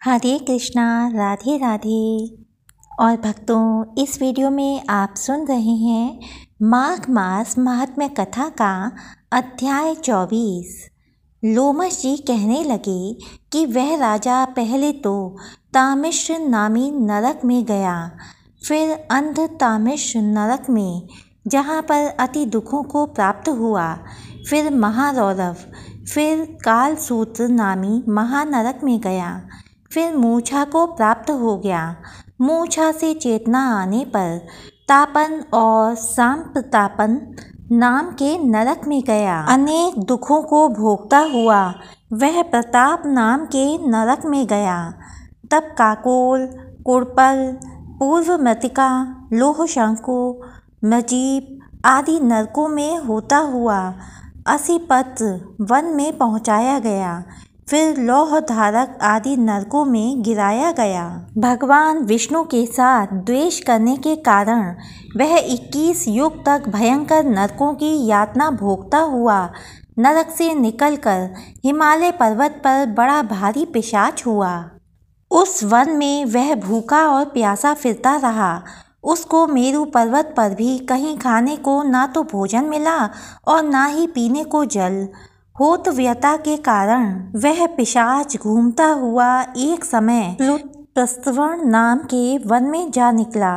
हरे कृष्णा, राधे राधे। और भक्तों, इस वीडियो में आप सुन रहे हैं माघ मास महात्म्य कथा का अध्याय 24। लोमश जी कहने लगे कि वह राजा पहले तो तामिश्र नामी नरक में गया, फिर अंध तामिश्र नरक में, जहाँ पर अति दुखों को प्राप्त हुआ, फिर महारौरव, फिर कालसूत्र नामी महानरक में गया, फिर मूर्छा को प्राप्त हो गया। मूर्छा से चेतना आने पर तापन और सांप्रतापन नाम के नरक में गया। अनेक दुखों को भोगता हुआ वह प्रताप नाम के नरक में गया। तब काकोल, कुड़पल, पूर्व मृतिका, लोहशंको, मजीब आदि नरकों में होता हुआ असिपत्र वन में पहुँचाया गया, फिर लौह धारक आदि नरकों में गिराया गया। भगवान विष्णु के साथ द्वेष करने के कारण वह 21 युग तक भयंकर नरकों की यातना भोगता हुआ नरक से निकलकर हिमालय पर्वत पर बड़ा भारी पिशाच हुआ। उस वन में वह भूखा और प्यासा फिरता रहा। उसको मेरु पर्वत पर भी कहीं खाने को ना तो भोजन मिला और ना ही पीने को जल। होतव्यता के कारण वह पिशाच घूमता हुआ एक समय प्रस्तवन नाम के वन में जा निकला।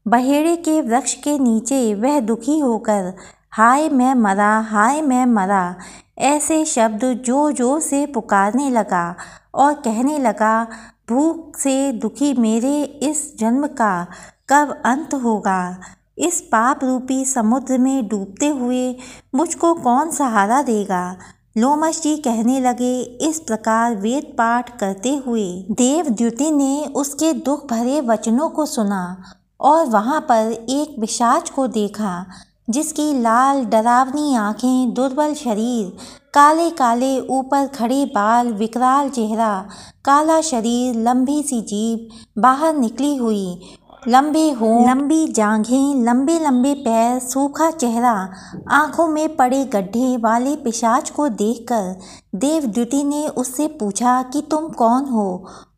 बहेड़े के वृक्ष के नीचे वह दुखी होकर हाय मैं मरा, हाय मैं मरा ऐसे शब्द जोर जोर से पुकारने लगा और कहने लगा, भूख से दुखी मेरे इस जन्म का कब अंत होगा। इस पाप रूपी समुद्र में डूबते हुए मुझको कौन सहारा देगा। लोमश जी कहने लगे। इस प्रकार वेद पाठ करते हुए देवद्युति ने उसके दुख भरे वचनों को सुना और वहाँ पर एक पिशाच को देखा, जिसकी लाल डरावनी आँखें, दुर्बल शरीर, काले काले ऊपर खड़े बाल, विकराल चेहरा, काला शरीर, लंबी सी जीभ बाहर निकली हुई, लंबे होंठ, लंबी जांघें, लंबे लंबे पैर, सूखा चेहरा, आंखों में पड़े गड्ढे वाले पिशाच को देखकर देवद्युति ने उससे पूछा कि तुम कौन हो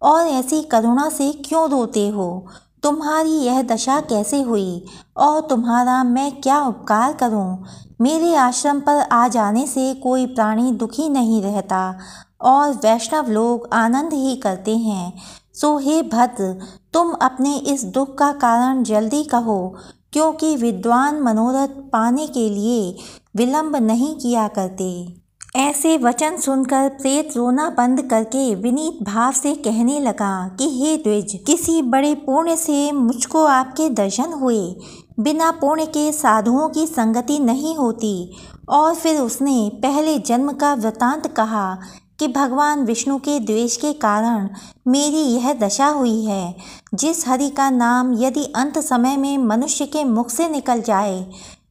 और ऐसी करुणा से क्यों रोते हो। तुम्हारी यह दशा कैसे हुई और तुम्हारा मैं क्या उपकार करूं। मेरे आश्रम पर आ जाने से कोई प्राणी दुखी नहीं रहता और वैष्णव लोग आनंद ही करते हैं। सो हे भद्र, तुम अपने इस दुख का कारण जल्दी कहो, क्योंकि विद्वान मनोरथ पाने के लिए विलंब नहीं किया करते। ऐसे वचन सुनकर प्रेत रोना बंद करके विनीत भाव से कहने लगा कि हे द्विज, किसी बड़े पुण्य से मुझको आपके दर्शन हुए। बिना पुण्य के साधुओं की संगति नहीं होती। और फिर उसने पहले जन्म का वृतांत कहा कि भगवान विष्णु के द्वेष के कारण मेरी यह दशा हुई है। जिस हरि का नाम यदि अंत समय में मनुष्य के मुख से निकल जाए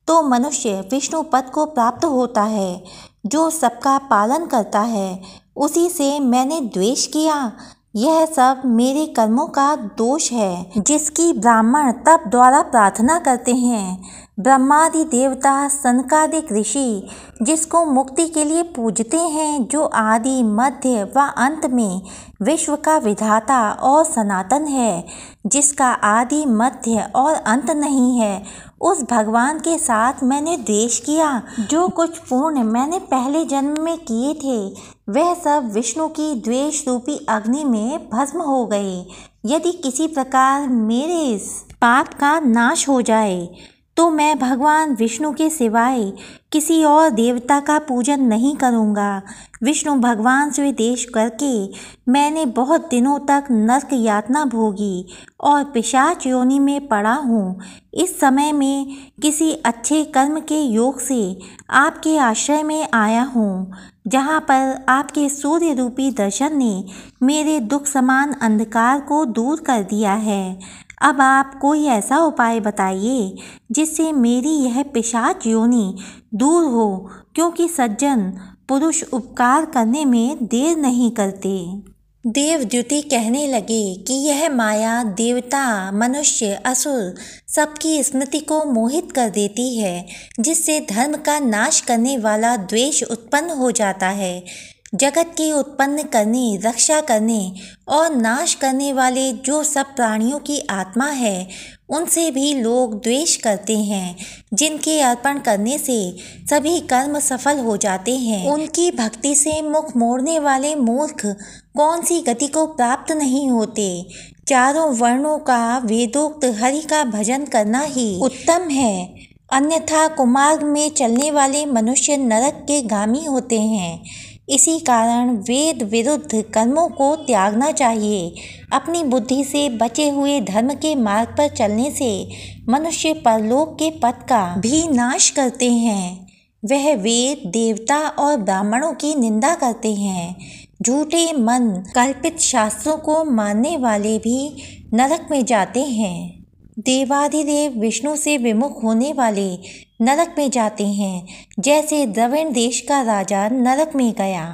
तो मनुष्य विष्णु पद को प्राप्त होता है, जो सबका पालन करता है, उसी से मैंने द्वेष किया। यह सब मेरे कर्मों का दोष है, जिसकी ब्राह्मण तप द्वारा प्रार्थना करते हैं। ब्रह्मादि देवता, सनकादिक ऋषि जिसको मुक्ति के लिए पूजते हैं, जो आदि मध्य व अंत में विश्व का विधाता और सनातन है, जिसका आदि मध्य और अंत नहीं है, उस भगवान के साथ मैंने द्वेष किया। जो कुछ पुण्य मैंने पहले जन्म में किए थे वह सब विष्णु की द्वेष रूपी अग्नि में भस्म हो गए। यदि किसी प्रकार मेरे इस पाप का नाश हो जाए तो मैं भगवान विष्णु के सिवाय किसी और देवता का पूजन नहीं करूँगा। विष्णु भगवान से द्वेष करके मैंने बहुत दिनों तक नरक यातना भोगी और पिशाच योनि में पड़ा हूँ। इस समय में किसी अच्छे कर्म के योग से आपके आश्रय में आया हूँ, जहाँ पर आपके सूर्य रूपी दर्शन ने मेरे दुख समान अंधकार को दूर कर दिया है। अब आप कोई ऐसा उपाय बताइए जिससे मेरी यह पिशाच योनि दूर हो, क्योंकि सज्जन पुरुष उपकार करने में देर नहीं करते। देवद्युति कहने लगे कि यह माया देवता, मनुष्य, असुर सबकी स्मृति को मोहित कर देती है, जिससे धर्म का नाश करने वाला द्वेष उत्पन्न हो जाता है। जगत के उत्पन्न करने, रक्षा करने और नाश करने वाले जो सब प्राणियों की आत्मा है, उनसे भी लोग द्वेष करते हैं, जिनके अर्पण करने से सभी कर्म सफल हो जाते हैं। उनकी भक्ति से मुख मोड़ने वाले मूर्ख कौन सी गति को प्राप्त नहीं होते। चारों वर्णों का वेदोक्त हरि का भजन करना ही उत्तम है, अन्यथा कुमार्ग में चलने वाले मनुष्य नरक के गामी होते हैं। इसी कारण वेद विरुद्ध कर्मों को त्यागना चाहिए। अपनी बुद्धि से बचे हुए धर्म के मार्ग पर चलने से मनुष्य परलोक के पथ का भी नाश करते हैं। वह वेद, देवता और ब्राह्मणों की निंदा करते हैं। झूठे मन कल्पित शास्त्रों को मानने वाले भी नरक में जाते हैं। देवाधिदेव विष्णु से विमुख होने वाले नरक में जाते हैं, जैसे द्रविड़ देश का राजा नरक में गया।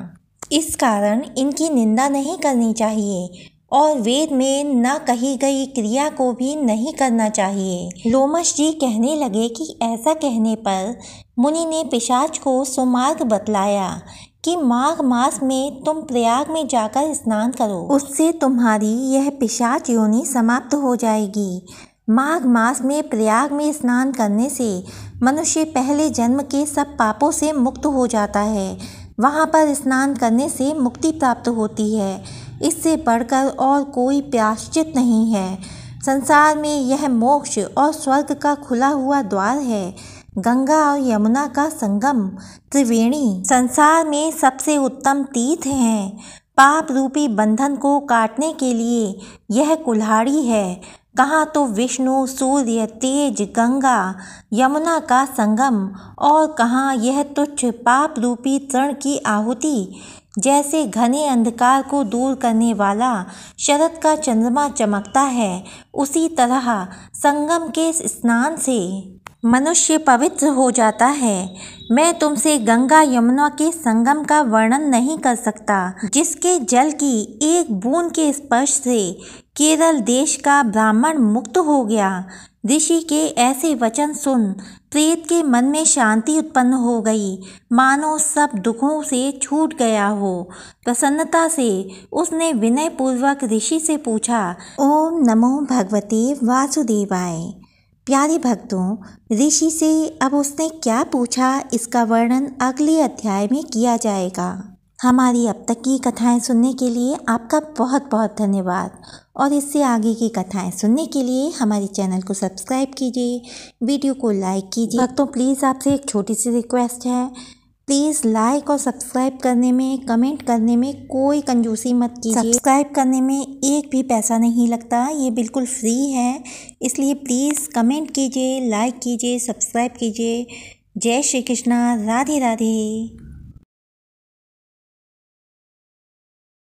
इस कारण इनकी निंदा नहीं करनी चाहिए और वेद में न कही गई क्रिया को भी नहीं करना चाहिए। लोमश जी कहने लगे कि ऐसा कहने पर मुनि ने पिशाच को सुमार्ग बतलाया कि माघ मास में तुम प्रयाग में जाकर स्नान करो, उससे तुम्हारी यह पिशाच योनि समाप्त हो जाएगी। माघ मास में प्रयाग में स्नान करने से मनुष्य पहले जन्म के सब पापों से मुक्त हो जाता है। वहाँ पर स्नान करने से मुक्ति प्राप्त होती है। इससे बढ़कर और कोई प्रायश्चित नहीं है। संसार में यह मोक्ष और स्वर्ग का खुला हुआ द्वार है। गंगा और यमुना का संगम त्रिवेणी संसार में सबसे उत्तम तीर्थ हैं। पाप रूपी बंधन को काटने के लिए यह कुल्हाड़ी है। कहाँ तो विष्णु, सूर्य, तेज, गंगा, यमुना का संगम और कहाँ यह तुच्छ पाप रूपी तृण की आहुति। जैसे घने अंधकार को दूर करने वाला शरद का चंद्रमा चमकता है, उसी तरह संगम के स्नान से मनुष्य पवित्र हो जाता है। मैं तुमसे गंगा यमुना के संगम का वर्णन नहीं कर सकता, जिसके जल की एक बूंद के स्पर्श से केरल देश का ब्राह्मण मुक्त हो गया। ऋषि के ऐसे वचन सुन प्रेत के मन में शांति उत्पन्न हो गई, मानो सब दुखों से छूट गया हो। प्रसन्नता से उसने विनय पूर्वक ऋषि से पूछा, ओम नमो भगवते वासुदेवाय। प्यारे भक्तों, ऋषि से अब उसने क्या पूछा, इसका वर्णन अगले अध्याय में किया जाएगा। हमारी अब तक की कथाएं सुनने के लिए आपका बहुत बहुत धन्यवाद और इससे आगे की कथाएं सुनने के लिए हमारे चैनल को सब्सक्राइब कीजिए, वीडियो को लाइक कीजिए। भक्तों, प्लीज़ आपसे एक छोटी सी रिक्वेस्ट है, प्लीज़ लाइक और सब्सक्राइब करने में, कमेंट करने में कोई कंजूसी मत कीजिए। सब्सक्राइब करने में एक भी पैसा नहीं लगता, ये बिल्कुल फ्री है। इसलिए प्लीज़ कमेंट कीजिए, लाइक कीजिए, सब्सक्राइब कीजिए। जय श्री कृष्णा, राधे राधे।